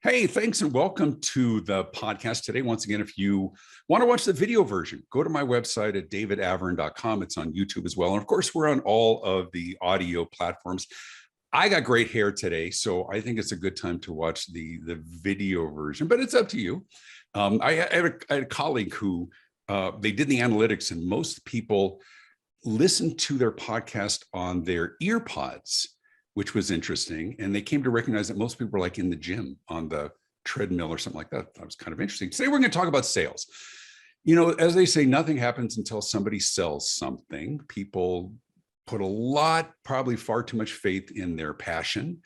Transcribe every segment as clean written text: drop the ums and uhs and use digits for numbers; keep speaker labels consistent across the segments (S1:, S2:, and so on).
S1: Hey, thanks and welcome to the podcast today. Once again, if you want to watch the video version, go to my website at davidavrin.com. It's on YouTube as well. And of course, we're on all of the audio platforms. I got great hair today, so I think it's a good time to watch the video version, but it's up to you. I had a colleague who they did the analytics, and most people listen to their podcast on their ear pods, which was interesting. And they came to recognize that most people were like in the gym on the treadmill or something like that. That was kind of interesting. Today, we're going to talk about sales. You know, as they say, nothing happens until somebody sells something. People put a lot, probably far too much faith in their passion,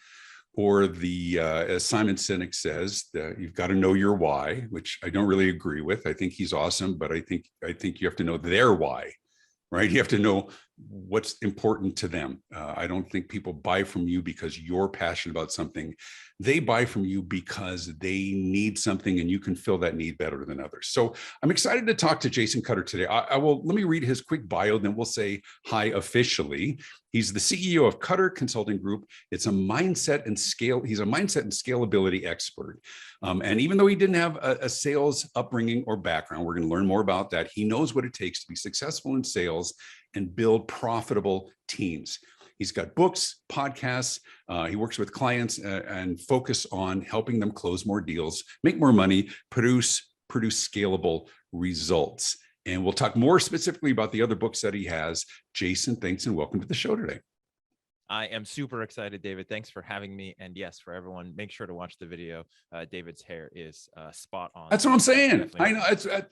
S1: or as Simon Sinek says, you've got to know your why, which I don't really agree with. I think he's awesome, but I think you have to know their why. Right? You have to know what's important to them. I don't think people buy from you because you're passionate about something. They buy from you because they need something, and you can fill that need better than others. So I'm excited to talk to Jason Cutter today. Let me read his quick bio, then we'll say hi officially. He's the CEO of Cutter Consulting Group. He's a mindset and scalability expert. And even though he didn't have a sales upbringing or background, we're going to learn more about that. He knows what it takes to be successful in sales and build profitable teams. He's got books, podcasts. He works with clients and focus on helping them close more deals, make more money, produce scalable results. And we'll talk more specifically about the other books that he has. Jason, thanks and welcome to the show today.
S2: I am super excited, David. Thanks for having me. And yes, for everyone, make sure to watch the video. David's hair is spot on.
S1: That's what I'm saying. I know.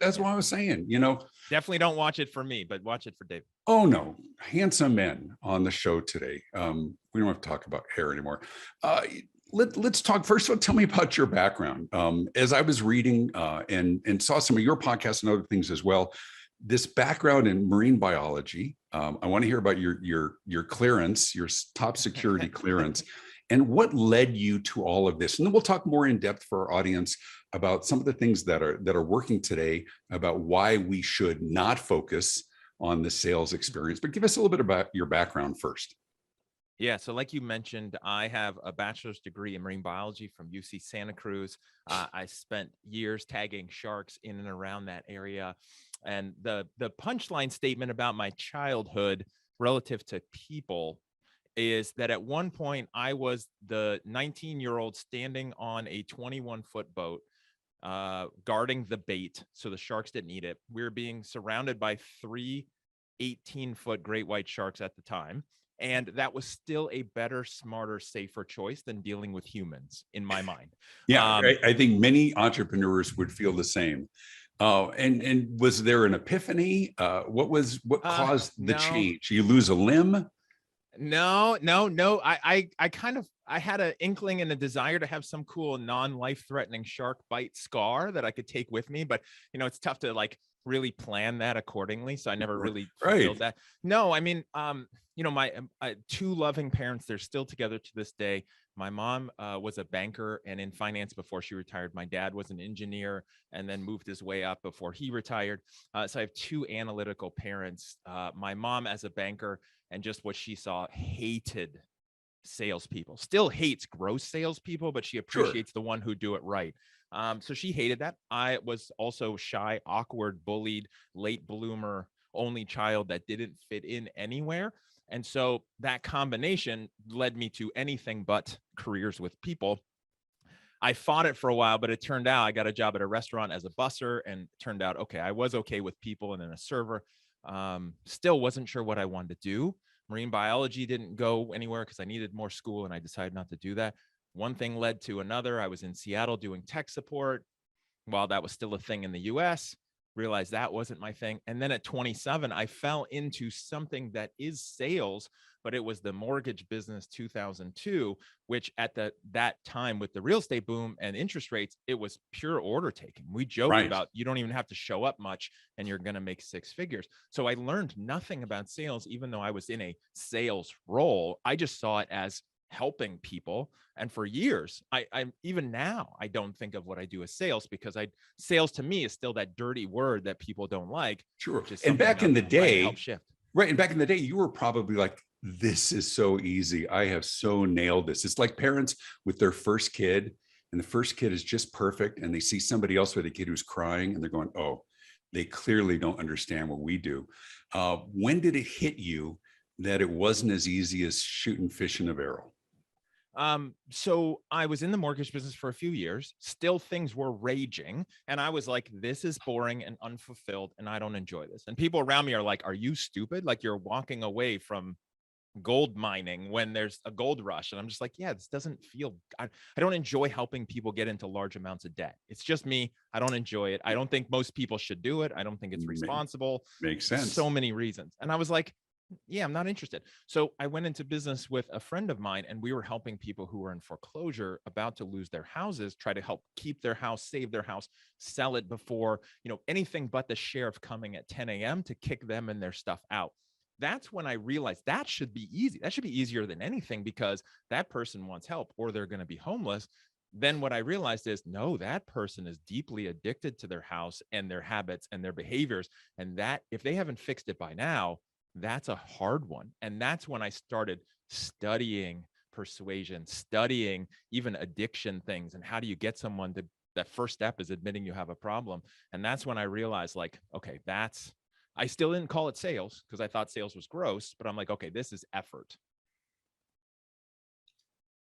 S1: That's what I was saying. You know,
S2: definitely don't watch it for me, but watch it for David.
S1: Oh, no. Handsome men on the show today. We don't have to talk about hair anymore. Let's talk first. Tell me about your background. As I was reading and saw some of your podcasts and other things as well, this background in marine biology. I want to hear about your clearance, your top security clearance, and what led you to all of this. And then we'll talk more in depth for our audience about some of the things that are working today, about why we should not focus on the sales experience. But give us a little bit about your background first.
S2: Yeah, so like you mentioned, I have a bachelor's degree in marine biology from UC Santa Cruz. I spent years tagging sharks in and around that area. And the punchline statement about my childhood relative to people is that at one point I was the 19-year-old standing on a 21-foot boat, guarding the bait so the sharks didn't eat it. We were being surrounded by 3 18-foot great white sharks at the time. And that was still a better, smarter, safer choice than dealing with humans in my mind.
S1: Yeah, I think many entrepreneurs would feel the same. And was there an epiphany? What caused the change? You lose a limb?
S2: No. I had an inkling and a desire to have some cool non-life-threatening shark bite scar that I could take with me, but it's tough to really plan that accordingly. So I never really fulfilled that. No, I mean, my 2 loving parents, they're still together to this day. My mom was a banker and in finance before she retired. My dad was an engineer and then moved his way up before he retired. So I have 2 analytical parents. My mom as a banker, and just what she saw, hated salespeople, still hates gross salespeople, but she appreciates the one who do it right. So she hated that. I was also shy, awkward, bullied, late bloomer, only child that didn't fit in anywhere. And so that combination led me to anything but careers with people. I fought it for a while, but it turned out I got a job at a restaurant as a busser, and it turned out, okay, I was okay with people and then a server. Still wasn't sure what I wanted to do. Marine biology didn't go anywhere because I needed more school, and I decided not to do that. One thing led to another. I was in Seattle doing tech support while that was still a thing in the US. Realized that wasn't my thing. And then at 27, I fell into something that is sales, but it was the mortgage business 2002, which at that time with the real estate boom and interest rates, it was pure order taking. We joked about you don't even have to show up much and you're going to make 6 figures. So I learned nothing about sales, even though I was in a sales role. I just saw it as helping people. And for years, I even now, I don't think of what I do as sales, because sales to me is still that dirty word that people don't like.
S1: Sure. And back in the day, right. And back in the day, you were probably like, this is so easy. I have so nailed this. It's like parents with their first kid, and the first kid is just perfect, and they see somebody else with a kid who's crying, and they're going, oh, they clearly don't understand what we do. When did it hit you that it wasn't as easy as shooting fish in a barrel?
S2: So I was in the mortgage business for a few years, still things were raging. And I was like, this is boring and unfulfilled, and I don't enjoy this. And people around me are like, are you stupid? Like, you're walking away from gold mining when there's a gold rush. And I'm just like, yeah, this doesn't feel, I don't enjoy helping people get into large amounts of debt. It's just me. I don't enjoy it. I don't think most people should do it. I don't think it's responsible.
S1: Makes sense.
S2: So many reasons. And I was like, yeah, I'm not interested. So I went into business with a friend of mine, and we were helping people who were in foreclosure, about to lose their houses, try to help keep their house, save their house, sell it before, anything but the sheriff coming at 10 a.m. to kick them and their stuff out. That's when I realized that should be easy. That should be easier than anything, because that person wants help or they're going to be homeless. Then what I realized is, no, that person is deeply addicted to their house and their habits and their behaviors. And that if they haven't fixed it by now, that's a hard one. And that's when I started studying persuasion, studying even addiction things. And how do you get someone to, that first step is admitting you have a problem. And that's when I realized, like, okay, I still didn't call it sales because I thought sales was gross, but I'm like, okay, this is effort.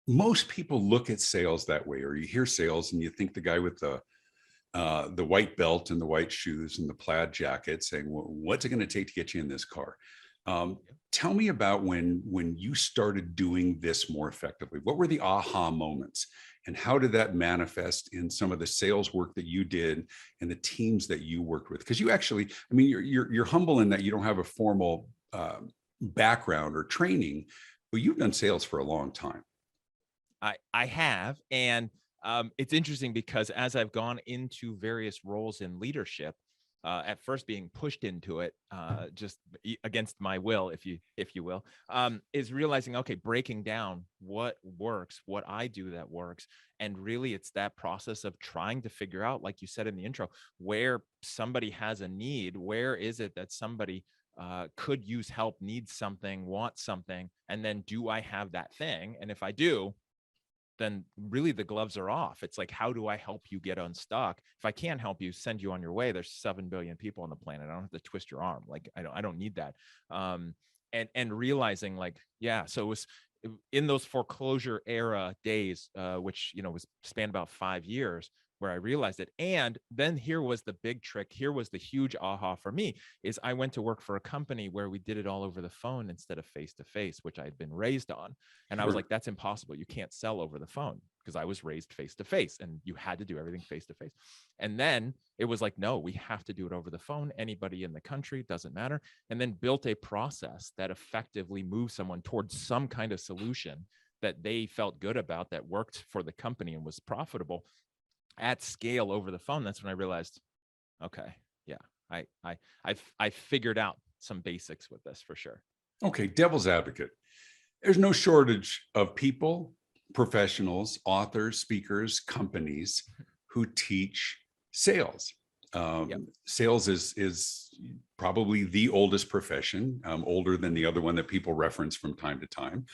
S1: Most people look at sales that way, or you hear sales and you think the guy with the white belt and the white shoes and the plaid jacket saying, well, what's it going to take to get you in this car? Tell me about when you started doing this more effectively. What were the aha moments, and how did that manifest in some of the sales work that you did and the teams that you worked with? Because you actually, I mean, you're humble in that you don't have a formal background or training, but you've done sales for a long time.
S2: I have, and it's interesting because as I've gone into various roles in leadership, at first being pushed into it, just against my will, if you will, is realizing, okay, breaking down what works, what I do that works. And really it's that process of trying to figure out, like you said in the intro, where somebody has a need, where is it that somebody could use help, needs something, wants something, and then do I have that thing? And if I do, then really the gloves are off. It's like, how do I help you get unstuck? If I can't help you, send you on your way. There's 7 billion people on the planet. I don't have to twist your arm. Like, I don't need that. And realizing, like, yeah, so it was in those foreclosure era days, which, was spanned about 5 years, where I realized it. And then here was the big trick. Here was the huge aha for me, is I went to work for a company where we did it all over the phone instead of face to face, which I had been raised on. And I was like, that's impossible. You can't sell over the phone, because I was raised face to face and you had to do everything face to face. And then it was like, no, we have to do it over the phone. Anybody in the country, doesn't matter. And then built a process that effectively moved someone towards some kind of solution that they felt good about, that worked for the company and was profitable at scale over the phone. That's when I realized, okay, yeah, I figured out some basics with this for sure.
S1: Okay, devil's advocate. There's no shortage of people, professionals, authors, speakers, companies who teach sales. Sales is probably the oldest profession, older than the other one that people reference from time to time.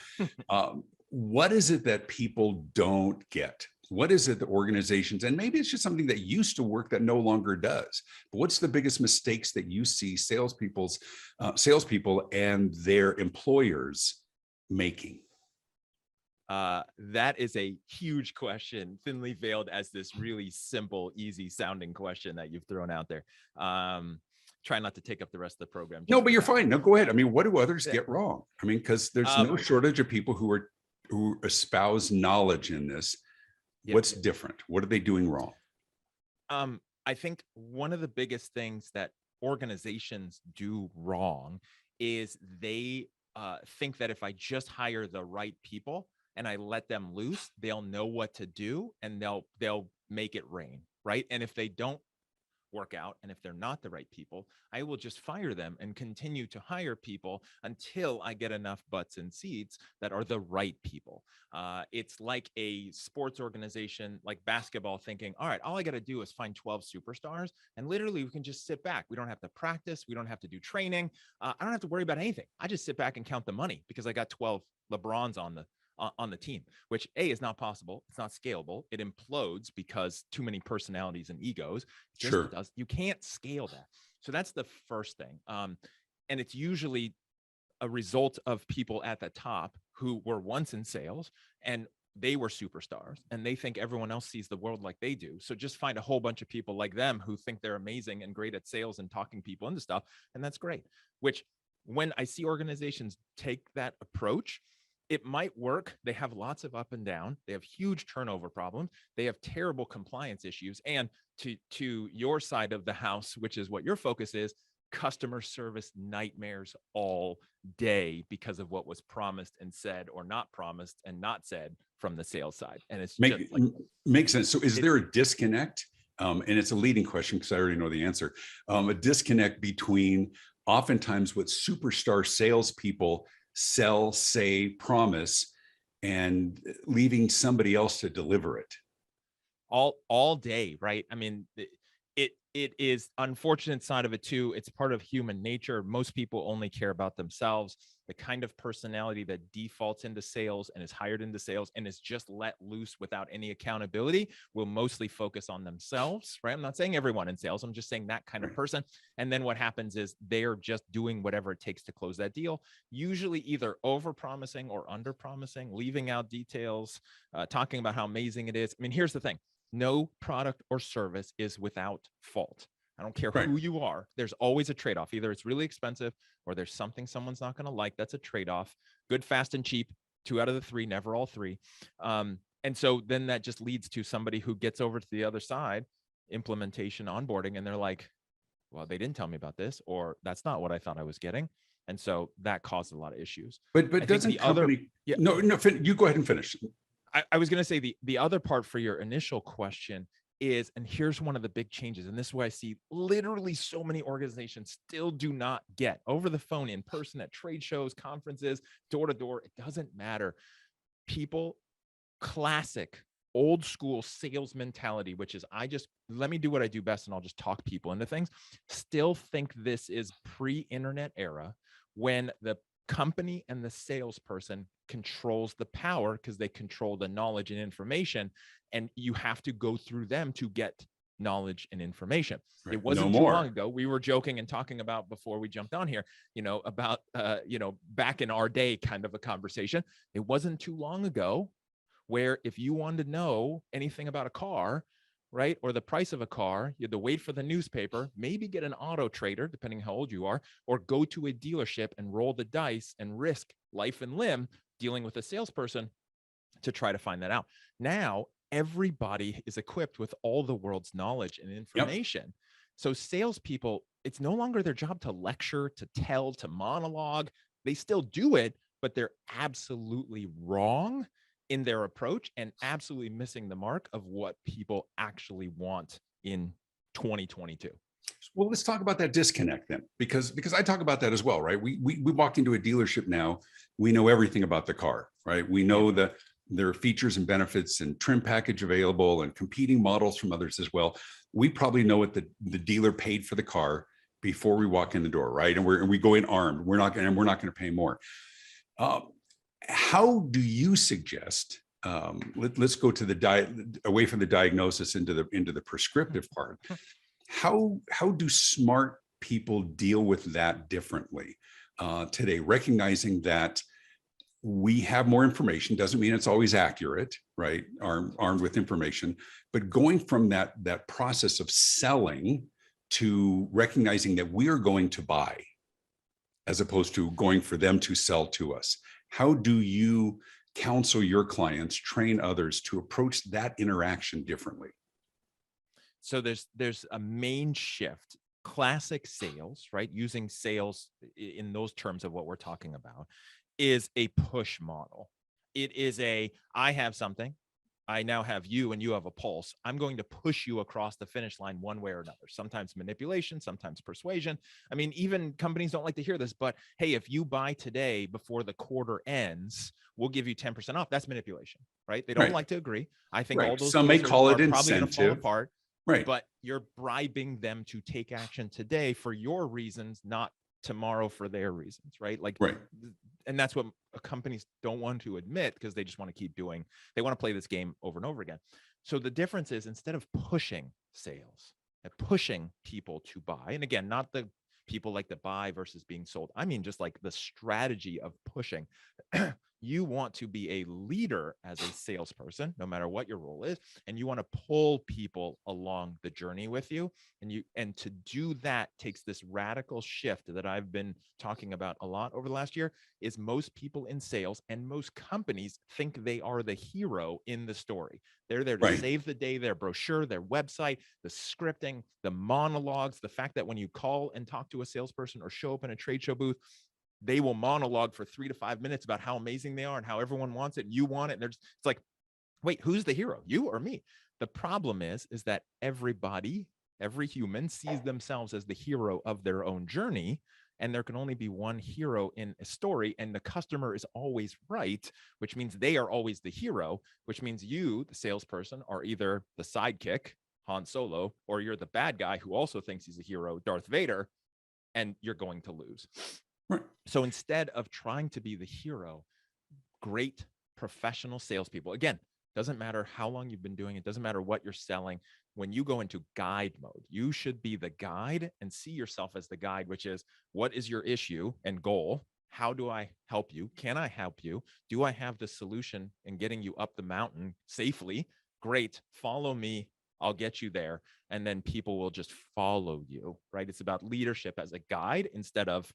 S1: What is it that people don't get? What is it that organizations, and maybe it's just something that used to work that no longer does, but what's the biggest mistakes that you see salespeople and their employers making?
S2: That is a huge question, thinly veiled as this really simple, easy sounding question that you've thrown out there. Try not to take up the rest of the program.
S1: No, but you're fine. No, go ahead. I mean, what do others get wrong? I mean, because there's no shortage of people who espouse knowledge in this. What's different? What are they doing wrong?
S2: I think one of the biggest things that organizations do wrong is they think that if I just hire the right people and I let them loose, they'll know what to do and they'll make it rain, right? And if they don't work out, and if they're not the right people, I will just fire them and continue to hire people until I get enough butts and seats that are the right people. It's like a sports organization, like basketball, thinking, all right, all I got to do is find 12 superstars, and literally we can just sit back. We don't have to practice. We don't have to do training. I don't have to worry about anything. I just sit back and count the money because I got 12 LeBrons on the team, which is not possible. It's not scalable. It implodes because too many personalities and egos. You can't scale that. So that's the first thing. And it's usually a result of people at the top who were once in sales and they were superstars and they think everyone else sees the world like they do. So just find a whole bunch of people like them who think they're amazing and great at sales and talking people into stuff. And that's great, which when I see organizations take that approach, it might work. They have lots of up and down. They have huge turnover problems. They have terrible compliance issues. And to your side of the house, which is what your focus is, customer service nightmares all day because of what was promised and said or not promised and not said from the sales side. And it's
S1: makes sense. So is there a disconnect? And it's a leading question because I already know the answer. A disconnect between oftentimes what superstar salespeople sell, say, promise, and leaving somebody else to deliver it
S2: all day, right? I mean, it is unfortunate side of it too. It's part of human nature. Most people only care about themselves. The kind of personality that defaults into sales and is hired into sales and is just let loose without any accountability will mostly focus on themselves, right? I'm not saying everyone in sales. I'm just saying that kind of person. And then what happens is they're just doing whatever it takes to close that deal, usually either over-promising or under-promising, leaving out details, talking about how amazing it is. I mean, here's the thing. No product or service is without fault. I don't care who you are. There's always a trade-off. Either it's really expensive or there's something someone's not going to like. That's a trade-off. Good, fast, and cheap. 2 out of the 3, never all 3. And so then that just leads to somebody who gets over to the other side, implementation, onboarding, and they're like, well, they didn't tell me about this, or that's not what I thought I was getting. And so that caused a lot of issues.
S1: But doesn't the company... No, you go ahead and finish.
S2: I was going to say the other part for your initial question is, and here's one of the big changes, and this is why I see literally so many organizations still do not get over the phone, in person, at trade shows, conferences, door to door. It doesn't matter. People, classic old school sales mentality, which is let me do what I do best and I'll just talk people into things, still think this is pre-internet era when the company and the salesperson controls the power because they control the knowledge and information, and you have to go through them to get knowledge and information. Right. It wasn't too long ago. We were joking and talking about before we jumped on here, about back in our day kind of a conversation. It wasn't too long ago where if you wanted to know anything about a car, right, or the price of a car, you had to wait for the newspaper, maybe get an auto trader, depending how old you are, or go to a dealership and roll the dice and risk life and limb dealing with a salesperson to try to find that out. Now, everybody is equipped with all the world's knowledge and information. Yep. So salespeople, it's no longer their job to lecture, to tell, to monologue. They still do it, but they're absolutely wrong in their approach and absolutely missing the mark of what people actually want in 2022.
S1: Well, let's talk about that disconnect then, because I talk about that as well, right? We walk into a dealership now, we know everything about the car, right? We know that there are features and benefits and trim package available and competing models from others as well. We probably know what the dealer paid for the car before we walk in the door, right? And we go in armed. We're not going to pay more. How do you suggest? Let's go to away from the diagnosis into the prescriptive part. How do smart people deal with that differently today? Recognizing that we have more information doesn't mean it's always accurate, right? Armed with information, but going from that process of selling to recognizing that we are going to buy, as opposed to going for them to sell to us. How do you counsel your clients, train others to approach that interaction differently?
S2: So there's a main shift. Classic sales, right? Using sales in those terms of what we're talking about is a push model. It is I have something. I now have you and you have a pulse. I'm going to push you across the finish line one way or another. Sometimes manipulation, sometimes persuasion. I mean, even companies don't like to hear this, but hey, if you buy today before the quarter ends, we'll give you 10% off. That's manipulation, right? They don't like to agree. I think all those
S1: some may call it incentive.
S2: Probably going to fall apart.
S1: Right.
S2: But you're bribing them to take action today for your reasons, not tomorrow for their reasons, right? Like and that's what companies don't want to admit, because they just want to keep doing, they want to play this game over and over again. So the difference is, instead of pushing sales and pushing people to buy, and again, not the people like the buy versus being sold, I mean just like the strategy of pushing. You want to be a leader as a salesperson, no matter what your role is, and you want to pull people along the journey with you. And to do that takes this radical shift that I've been talking about a lot over the last year. Is most people in sales and most companies think they are the hero in the story. They're there to save the day, their brochure, their website, the scripting, the monologues, the fact that when you call and talk to a salesperson or show up in a trade show booth, they will monologue for 3 to 5 minutes about how amazing they are and how everyone wants it and you want it. And it's like, wait, who's the hero, you or me? The problem is that everybody, every human sees themselves as the hero of their own journey. And there can only be one hero in a story, and the customer is always right, which means they are always the hero, which means you, the salesperson, are either the sidekick, Han Solo, or you're the bad guy who also thinks he's a hero, Darth Vader, and you're going to lose. Right. So instead of trying to be the hero, great professional salespeople, again, doesn't matter how long you've been doing it, doesn't matter what you're selling. When you go into guide mode, you should be the guide and see yourself as the guide, which is, what is your issue and goal? How do I help you? Can I help you? Do I have the solution in getting you up the mountain safely? Great. Follow me. I'll get you there. And then people will just follow you, right? It's about leadership as a guide instead of,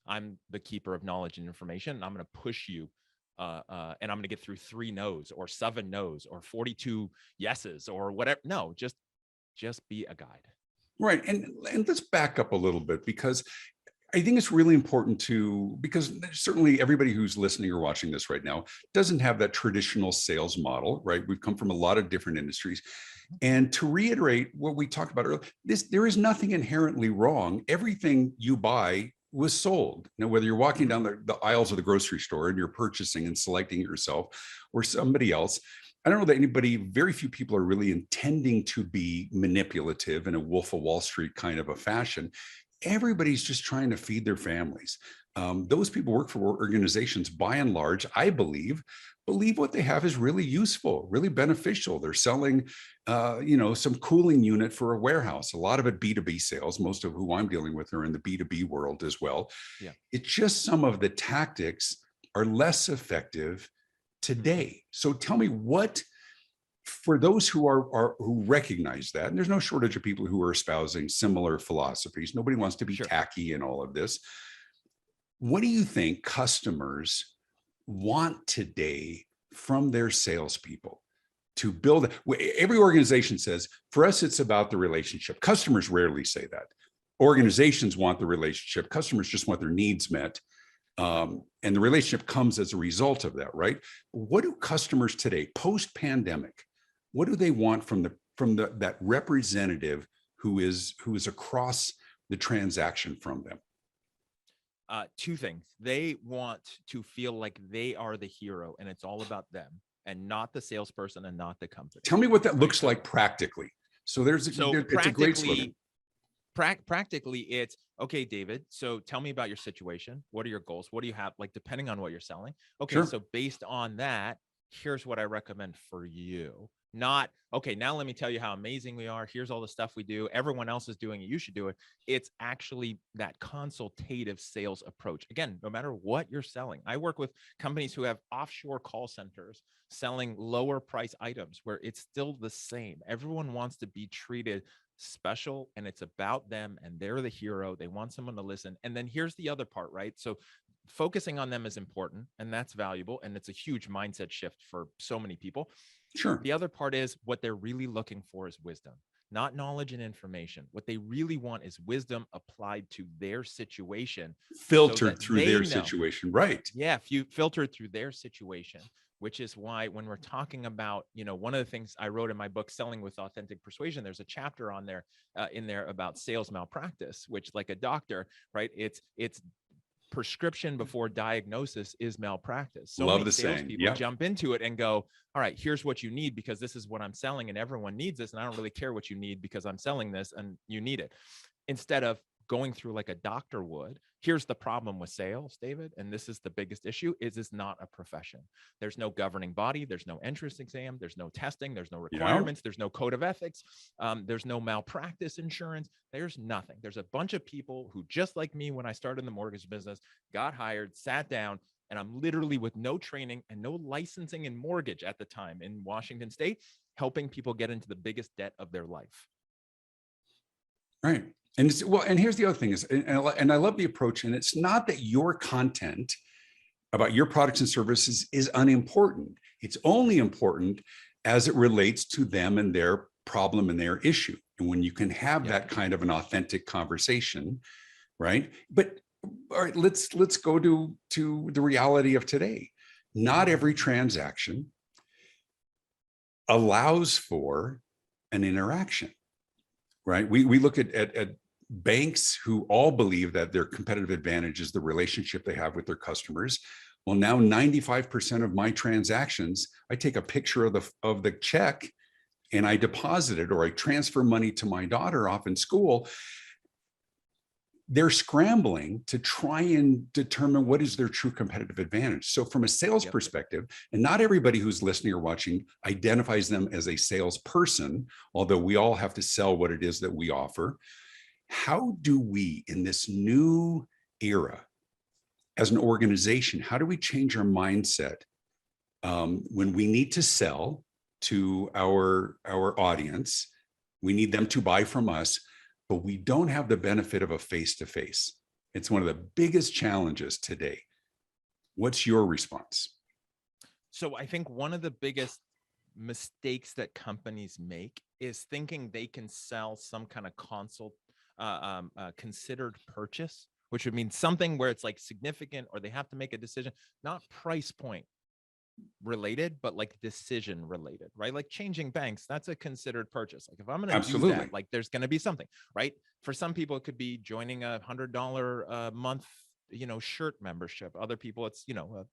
S2: I'm the keeper of knowledge and information, and I'm going to push you. And I'm going to get through 3 no's or 7 no's or 42 yeses or whatever. No, just be a guide.
S1: Right. And let's back up a little bit, because I think it's really important because certainly everybody who's listening or watching this right now doesn't have that traditional sales model, right? We've come from a lot of different industries. And to reiterate what we talked about earlier, there is nothing inherently wrong. Everything you buy was sold. Now, whether you're walking down the aisles of the grocery store and you're purchasing and selecting yourself or somebody else, I don't know that very few people are really intending to be manipulative in a Wolf of Wall Street kind of a fashion. Everybody's just trying to feed their families. Those people work for organizations, by and large, I believe what they have is really useful, really beneficial. They're selling, some cooling unit for a warehouse. A lot of it B2B sales. Most of who I'm dealing with are in the B2B world as well. Yeah. It's just some of the tactics are less effective today. So tell me, what, for those who recognize that, and there's no shortage of people who are espousing similar philosophies. Nobody wants to be tacky in all of this. What do you think customers want today from their salespeople to build? Every organization says, for us, it's about the relationship. Customers rarely say that. Organizations want the relationship. Customers just want their needs met. And the relationship comes as a result of that, right? What do customers today, post-pandemic, what do they want from that representative who is across the transaction from them?
S2: 2 things. They want to feel like they are the hero and it's all about them and not the salesperson and not the company.
S1: Tell me what that looks like practically. So it's a great slogan.
S2: Practically, it's, okay, David, so tell me about your situation. What are your goals? What do you have? Like, depending on what you're selling. Okay, sure. So based on that, here's what I recommend for you. Not, okay, now let me tell you how amazing we are. Here's all the stuff we do. Everyone else is doing it. You should do it. It's actually that consultative sales approach. Again, no matter what you're selling. I work with companies who have offshore call centers selling lower price items where it's still the same. Everyone wants to be treated special and it's about them and they're the hero. They want someone to listen. And then here's the other part, right? So focusing on them is important and that's valuable. And it's a huge mindset shift for so many people. Sure. The other part is what they're really looking for is wisdom, not knowledge and information. What they really want is wisdom applied to their situation.
S1: Filtered through their situation, right?
S2: Yeah, if you filtered through their situation, which is why when we're talking about, one of the things I wrote in my book, Selling with Authentic Persuasion, there's a chapter on there in there about sales malpractice, which, like a doctor, right? It's prescription before diagnosis is malpractice. So
S1: Love
S2: many
S1: the saying.
S2: People jump into it and go, all right, here's what you need because this is what I'm selling and everyone needs this. And I don't really care what you need because I'm selling this and you need it. Instead of going through like a doctor would. Here's the problem with sales, David, and this is the biggest issue, is it's not a profession. There's no governing body, there's no entrance exam, there's no testing, there's no requirements, there's no code of ethics, there's no malpractice insurance, there's nothing. There's a bunch of people who, just like me when I started in the mortgage business, got hired, sat down, and I'm literally with no training and no licensing in mortgage at the time in Washington State, helping people get into the biggest debt of their life.
S1: Right. And well, and here's the other thing is, and I love the approach, and it's not that your content about your products and services is unimportant. It's only important as it relates to them and their problem and their issue. And when you can have that kind of an authentic conversation, right? But all right, let's go to the reality of today. Not every transaction allows for an interaction. Right. We look at banks who all believe that their competitive advantage is the relationship they have with their customers. Well, now 95% of my transactions, I take a picture of the check and I deposit it, or I transfer money to my daughter off in school. They're scrambling to try and determine what is their true competitive advantage. So from a sales perspective, and not everybody who's listening or watching identifies them as a salesperson, although we all have to sell what it is that we offer. How do we, in this new era, as an organization, how do we change our mindset when we need to sell to our audience? We need them to buy from us, but we don't have the benefit of a face-to-face. It's one of the biggest challenges today. What's your response?
S2: So I think one of the biggest mistakes that companies make is thinking they can sell some kind of considered purchase, which would mean something where it's like significant, or they have to make a decision, not price point related, but like decision related, right? Like changing banks, that's a considered purchase. Like if I'm going to do that, like there's going to be something, right? For some people, it could be joining a $100 a month, shirt membership. Other people, it's,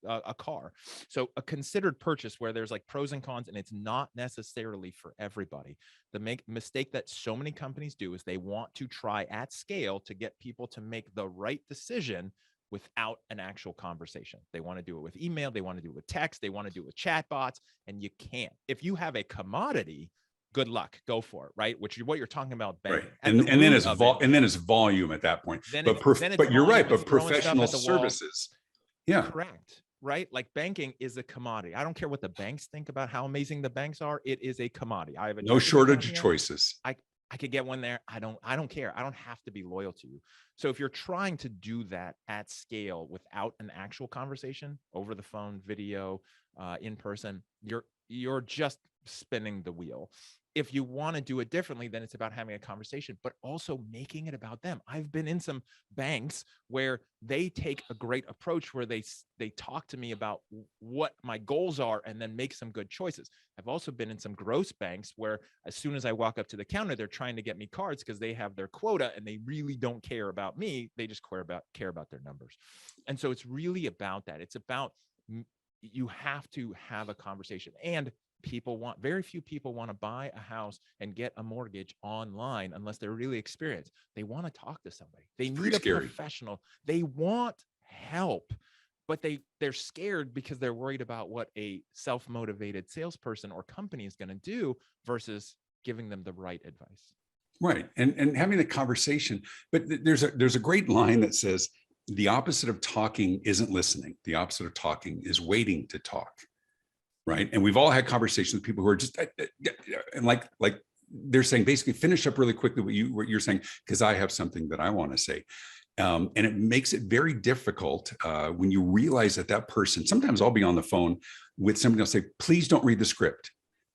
S2: a car. So a considered purchase where there's like pros and cons, and it's not necessarily for everybody. The mistake that so many companies do is they want to try at scale to get people to make the right decision without an actual conversation. They want to do it with email. They want to do it with text. They want to do it with chatbots, and you can't. If you have a commodity, good luck, go for it, right? Which is what you're talking about. Right.
S1: And then it's volume at that point. But you're right. But professional services. Yeah.
S2: Correct. Right. Like banking is a commodity. I don't care what the banks think about how amazing the banks are. It is a commodity. I have
S1: no shortage of choices.
S2: I could get one there. I don't care. I don't have to be loyal to you. So if you're trying to do that at scale without an actual conversation over the phone, video, in person, you're just spinning the wheel. If you want to do it differently, then it's about having a conversation, but also making it about them. I've been in some banks where they take a great approach where they talk to me about what my goals are and then make some good choices. I've also been in some gross banks where as soon as I walk up to the counter, they're trying to get me cards because they have their quota and they really don't care about me. They just care about their numbers. And so it's really about that. It's about, you have to have a conversation. And very few people want to buy a house and get a mortgage online unless they're really experienced. They want to talk to somebody. They need a professional. They want help, but they're scared because they're worried about what a self-motivated salesperson or company is going to do versus giving them the right advice.
S1: Right. And having the conversation. But there's a great line that says, the opposite of talking isn't listening. The opposite of talking is waiting to talk. Right. And we've all had conversations with people who are just and like they're saying, basically finish up really quickly what you're saying, because I have something that I want to say. And it makes it very difficult when you realize that person, sometimes I'll be on the phone with somebody, I'll say, please don't read the script.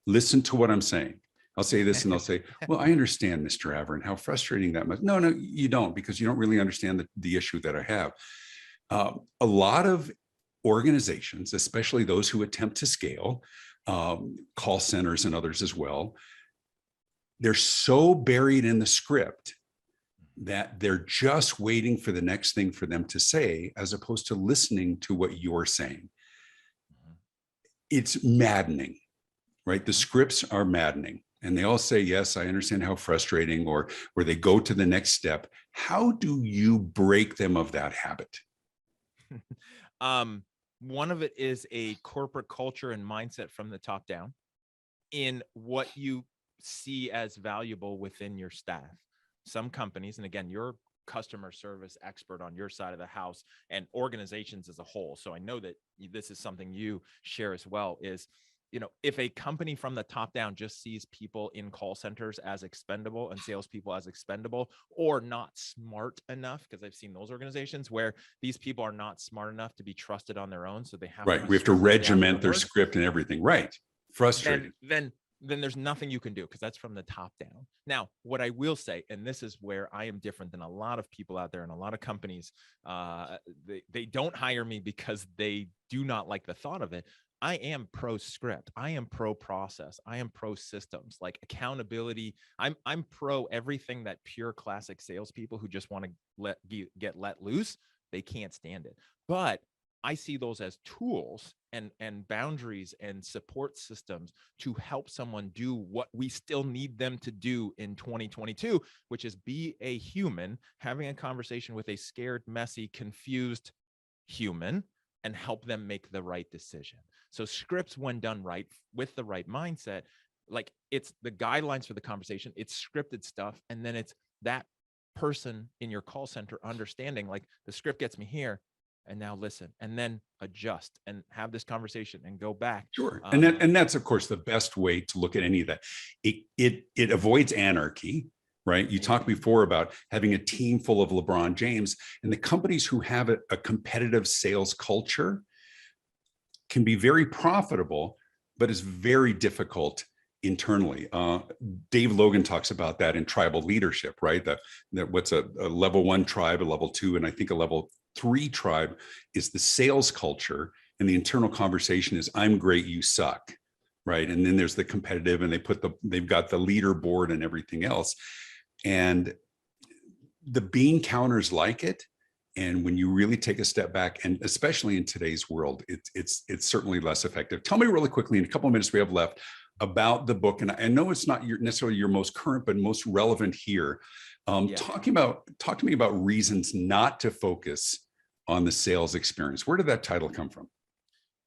S1: Listen to what I'm saying. I'll say this and they'll say, well, I understand, Mr. Avrin, how frustrating that must. No, you don't, because you don't really understand the issue that I have. A lot of organizations, especially those who attempt to scale, call centers and others as well, they're so buried in the script that they're just waiting for the next thing for them to say, as opposed to listening to what you're saying. It's maddening, right? The scripts are maddening. and they all say, yes, I understand how frustrating, or they go to the next step. How do you break them of that habit?
S2: One of it is a corporate culture and mindset from the top down in what you see as valuable within your staff. Some companies, and again, you're customer service expert on your side of the house and organizations as a whole, so I know that this is something you share as well, is, you know, if a company from the top down just sees people in call centers as expendable and salespeople as expendable, or not smart enough, because I've seen those organizations where these people are not smart enough to be trusted on their own, so they have
S1: Right. We have to regiment their script and everything. Right. Frustrating.
S2: Then there's nothing you can do, because that's from the top down. Now, what I will say, and this is where I am different than a lot of people out there and a lot of companies, they don't hire me because they do not like the thought of it. I am pro script. I am pro process. I am pro systems, like accountability. I'm pro everything that pure classic salespeople who just want to get let loose. They can't stand it. But I see those as tools and boundaries and support systems to help someone do what we still need them to do in 2022, which is be a human, having a conversation with a scared, messy, confused human, and help them make the right decision. So scripts, when done right with the right mindset, like, it's the guidelines for the conversation, it's scripted stuff, and then it's that person in your call center understanding, like, the script gets me here, and now listen, and then adjust and have this conversation and go back.
S1: Sure. And that's, of course, the best way to look at any of that. It avoids anarchy, right? You talked before about having a team full of LeBron James, and the companies who have a competitive sales culture can be very profitable, but is very difficult internally. Dave Logan talks about that in tribal leadership, right? That what's a level 1 tribe, a level 2, and I think a level 3 tribe is the sales culture, and the internal conversation is, I'm great, you suck, right? And then there's the competitive, and they've got the leaderboard and everything else, and the bean counters like it. And when you really take a step back, and especially in today's world, it's certainly less effective. Tell me really quickly, in a couple of minutes we have left, about the book. And I know it's not necessarily your most current, but most relevant here. Talk to me about reasons not to focus on the sales experience. Where did that title come from?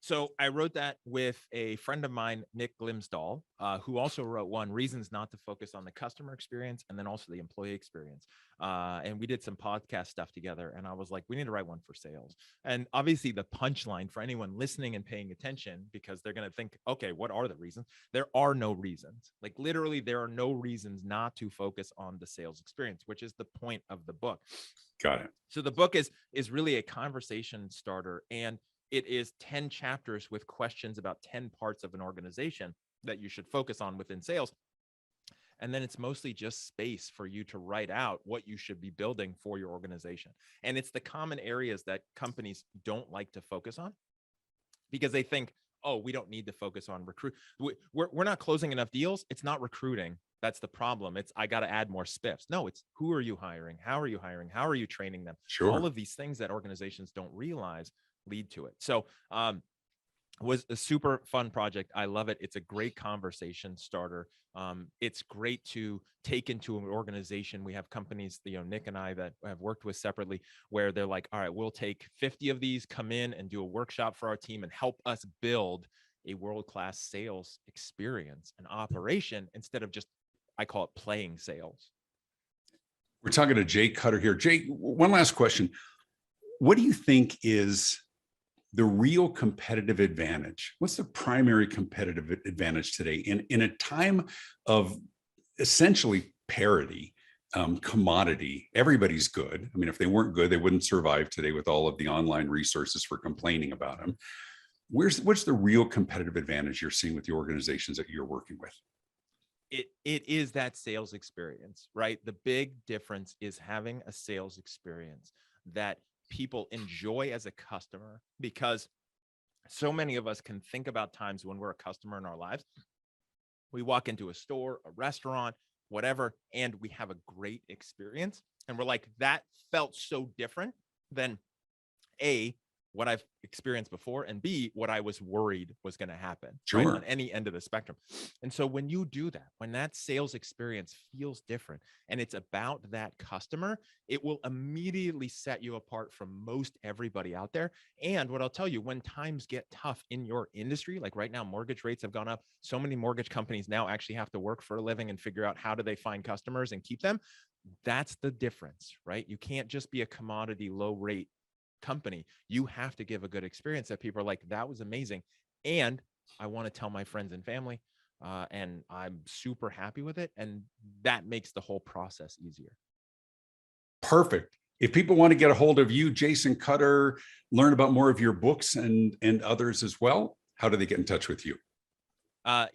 S2: So I wrote that with a friend of mine, Nick Glimsdahl, who also wrote one, Reasons Not to Focus on the Customer Experience, and then also the Employee Experience. And we did some podcast stuff together, and I was like, we need to write one for sales. And obviously the punchline for anyone listening and paying attention, because they're going to think, okay, what are the reasons? There are no reasons. Like, literally, there are no reasons not to focus on the sales experience, which is the point of the book.
S1: Got it.
S2: So the book is really a conversation starter, and it is 10 chapters with questions about 10 parts of an organization that you should focus on within sales. And then it's mostly just space for you to write out what you should be building for your organization. And it's the common areas that companies don't like to focus on, because they think, oh, we don't need to focus on recruit. We're not closing enough deals. It's not recruiting. That's the problem. It's, I got to add more spiffs. No, it's, who are you hiring? How are you hiring? How are you training them?
S1: Sure.
S2: All of these things that organizations don't realize lead to it. So was a super fun project. I love it. It's a great conversation starter. It's great to take into an organization. We have companies, you know, Nick and I that have worked with separately, where they're like, all right, we'll take 50 of these, come in and do a workshop for our team and help us build a world-class sales experience and operation, instead of just, I call it, playing sales.
S1: We're talking to Jay Cutter here. Jay, one last question. What do you think is the real competitive advantage? What's the primary competitive advantage today in a time of essentially parity, commodity? Everybody's good. I mean, if they weren't good, they wouldn't survive today with all of the online resources for complaining about them. What's the real competitive advantage you're seeing with the organizations that you're working with?
S2: It is that sales experience, right? The big difference is having a sales experience that people enjoy as a customer, because so many of us can think about times when we're a customer in our lives. We walk into a store, a restaurant, whatever, and we have a great experience. And we're like, that felt so different than A, what I've experienced before, and B, what I was worried was going to happen,
S1: Sure.
S2: right, on any end of the spectrum. And so when you do that, when that sales experience feels different and it's about that customer, it will immediately set you apart from most everybody out there. And what I'll tell you, when times get tough in your industry, like right now, mortgage rates have gone up. So many mortgage companies now actually have to work for a living and figure out how do they find customers and keep them. That's the difference, right? You can't just be a commodity low rate company. You have to give a good experience that people are like, that was amazing. And I want to tell my friends and family, and I'm super happy with it. And that makes the whole process easier.
S1: Perfect. If people want to get a hold of you, Jason Cutter, learn about more of your books and others as well, how do they get in touch with you?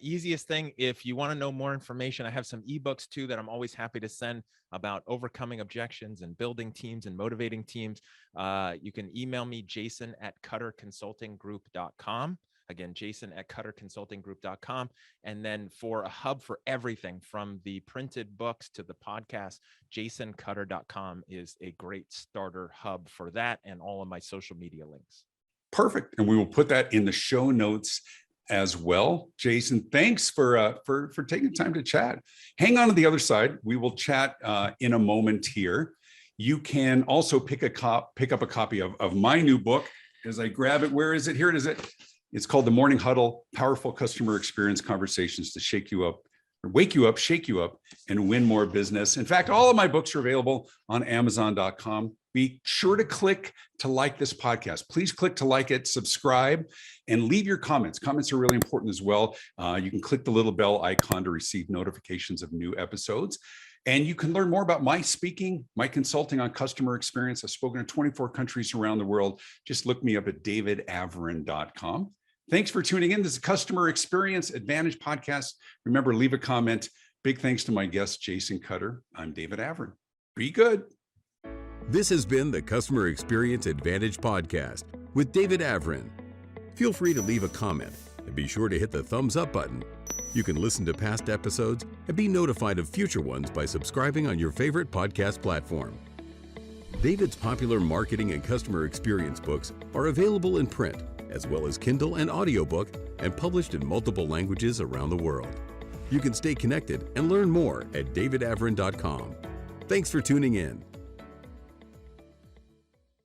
S2: Easiest thing, if you want to know more information, I have some ebooks too that I'm always happy to send about overcoming objections and building teams and motivating teams. You can email me, jason@cutterconsultinggroup.com. Again, jason@cutterconsultinggroup.com. And then for a hub for everything from the printed books to the podcast, jasoncutter.com is a great starter hub for that and all of my social media links.
S1: Perfect. And we will put that in the show notes as well. Jason, thanks for taking time to chat. Hang on to the other side. We will chat in a moment here. You can also pick up a copy of my new book as I grab it. Where is it? Here it is. It's called The Morning Huddle: Powerful Customer Experience Conversations to Shake You Up, or Wake You Up, Shake You Up, and Win More Business. In fact, all of my books are available on Amazon.com. Be sure to click to like this podcast. Please click to like it, subscribe, and leave your comments. Comments are really important as well. You can click the little bell icon to receive notifications of new episodes. And you can learn more about my speaking, my consulting on customer experience. I've spoken to 24 countries around the world. Just look me up at davidavrin.com. Thanks for tuning in. This is Customer Experience Advantage Podcast. Remember, leave a comment. Big thanks to my guest, Jason Cutter. I'm David Avrin. Be good.
S3: This has been the Customer Experience Advantage Podcast with David Avrin. Feel free to leave a comment and be sure to hit the thumbs up button. You can listen to past episodes and be notified of future ones by subscribing on your favorite podcast platform. David's popular marketing and customer experience books are available in print, as well as Kindle and audiobook, and published in multiple languages around the world. You can stay connected and learn more at davidavrin.com. Thanks for tuning in.